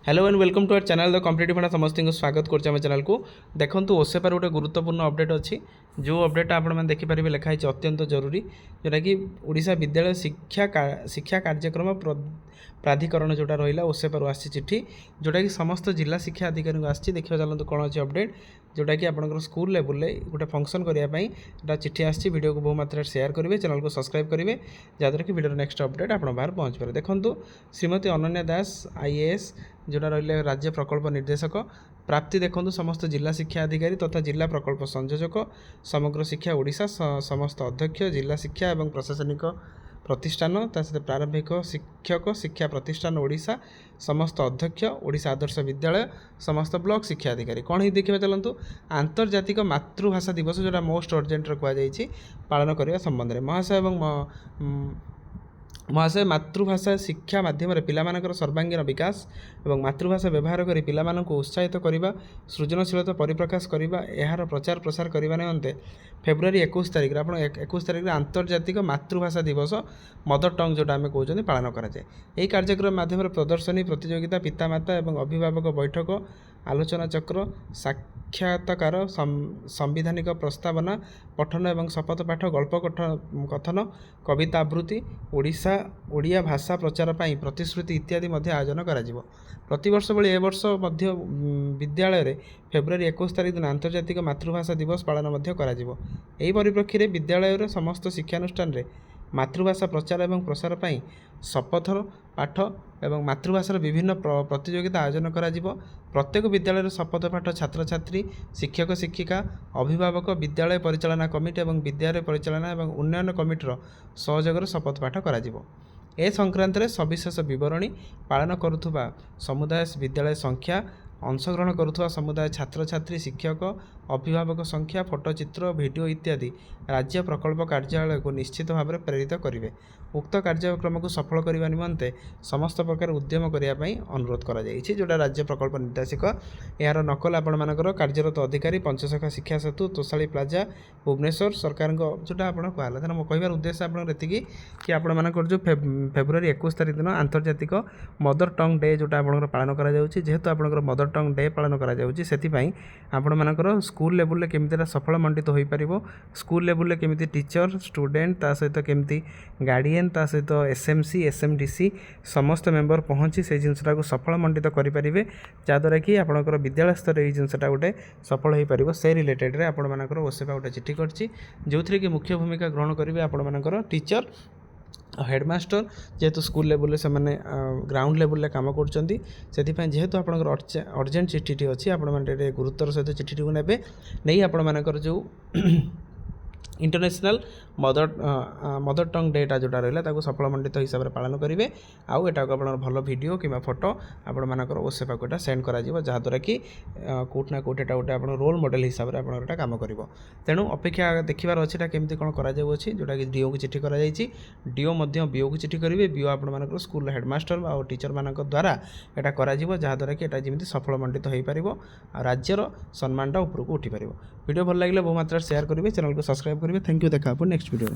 Hello and welcome to our channel the competitive funda समस्त को स्वागत करछे हम चैनल को। देखंतु ओसेपार गोटे गुरुत्वपूर्ण अपडेट अच्छी जो अपडेट आपण मैंने देखिपारे लिखाई अत्यंत जरूरी जोटा कि ओडिशा विद्यालय शिक्षा कार्यक्रम प्राधिकरण जोटा रहा ओसेपार आसी चिट्ठी जोटा कि समस्त जिला शिक्षा अधिकारी को आसी देखा चलते कौन अच्छी अपडेट जोटा कि आपंकर स्कूल लेवल गोटे फंक्शन करने चिट्ठी आसी वीडियो को बहु मात्रा शेयर करेंगे चैनल को सब्सक्राइब करेंगे जहाँद्वारा कि वीडियो नेक्स्ट अपडेट आप बाहर पहुँच पारे। देखो श्रीमती अनन्या दास आईएएस जोटा रही राज्य प्रकल्प निर्देशक प्राप्ति देखो समस्त जिला शिक्षा अधिकारी तथा जिला प्रकल्प संयोजक समग्र शिक्षा ओडिशा समस्त अध्यक्ष जिला शिक्षा एवं प्रशासनिक प्रतिष्ठान सहित प्रारंभिक शिक्षक शिक्षा प्रतिष्ठान ओडिशा समस्त अध्यक्ष ओडिशा आदर्श विद्यालय समस्त ब्लॉक शिक्षा अधिकारी कौन ही देखा चलतु आंतर्जातिक मातृभाषा दिवस जोटा मोस्ट अर्जेंट कहुई पालन करने संबंध में महाशय मातृभाषा शिक्षा माध्यम पिलामानकर सर्वांगीन विकास और मातृभाषा व्यवहार कर पिलामानंकु उत्साहित करने सृजनशीलता परिप्रकाश करने यार प्रचार प्रसार करने निमंते फेब्रुआरी 21 तारिख आप 21 तारिख आंतर्जातिक मातृभाषा दिवस मदर टंग जोटा आम कहते पालन कराए। यही कार्यक्रम माध्यम प्रदर्शनी प्रतियोगिता पितामाता और अभिभावक बैठक आलोचना चक्र साक्षात्कार संविधानिक प्रस्तावना पठन और शपथ पाठ गल्प कथन कविता आवृत्ति ओडिया भाषा प्रचार पर प्रतिश्रुति इत्यादि आयोजन करा प्रतिवर्ष भली ए वर्ष विद्यालय फेब्रुआरी 21 तारिख दिन आंतर्जातिक मातृभाषा दिवस पालन यही परिप्रेक्षी में विद्यालय समस्त शिक्षानुष्ठान रे मातृभाषा प्रचार और प्रसार पर शपथ पाठ और मातृभाषार विभिन्न प्रतियोगिता आयोजन करा प्रत्येक विद्यालय शपथ पाठ छात्र छात्री शिक्षक शिक्षिका अभिभावक विद्यालय परिचालना कमिटी और विद्यालय परिचालना और उन्नयन कमिटीर सहयोग शपथ पाठ करा ए संक्रांत में सविशेष बरणी पालन करुवा समुदाय विद्यालय संख्या अंशग्रहण करुवा समुदाय छात्र छात्री शिक्षक अभिभावक संख्या फोटोचित्र वीडियो इत्यादि राज्य प्रकल्प कार्यालय को निश्चित भाव में प्रेरित करेंगे। उक्त कार्यक्रम को सफल करने निमंते समस्त प्रकार उद्यम करने अनुरोध करा राज्य प्रकल्प निर्देशक यार नकल आपण मानकर कार्यरत अधिकारी पंचशाखा शिक्षा सेतु तोशाली प्लाजा भुवनेश्वर सरकार जोटा आप कहला तेना कहार उद्देश्य आपकी कि आपण मानकर जो फेब्रुआरी 21 तारिख दिन आंतर्जातिक मदर टंग डे जोटा आप पालन करेतु आपंकर मदर टंग डे पालन कर स्कूल लेवल केमी सफल मंडित हो पार स्कूल लेवल केमी टीचर स्टूडेंट ता सहित केमी गार्डियन ता सहित एसएमसी एसएमडीसी समस्त मेंबर पहुँची से जिनसा को सफल मंडित करेंगे जहाँद्वारा कि आपंकर विद्यालय स्तर ये जिनसा गोटे सफल हो पार से रिलेटेड आपर ओसेपा गोटे चिठी कर जो थी कि मुख्य भूमिका ग्रहण करेंगे आपर टीचर हेडमास्टर जेहेतु स्कूल लेवल से मैंने ग्राउंड लेवल काम कर जेहेतु आप अर्जेंट चिठी अच्छी आप गुरुत्वर सहित चिठी को नेबे नहीं आपर जो इंटरनेशनल मदर टंग डेटा जोटा रहा सफल मंडित हिसाब से पालन करेंगे आउ एटा को भल वीडियो कि फोटो आपर ओसेपा को सेंड कर जहाँद्वारा कि कौटना कौट गोटे आप रोल मॉडल हिसाब से आप कम कर तेणु अपेक्षा देखार अच्छी केमी कौन कर जोटा कि डीओ को चिठी कर डीओ बीओ को चिठी करेंगे बीओ आप स्कूल हेडमास्टर और टीचर मान द्वारा यहाँ करा कि जमी सफल मंडित हो पार राज्यर सम्मानटा उपरको उठी पार। वीडियो भल लगे बहु मात्रा शेयर करेंगे चैनल को सब्सक्राइब करेंगे। थैंक यू देखा नेक्स्ट वीडियो।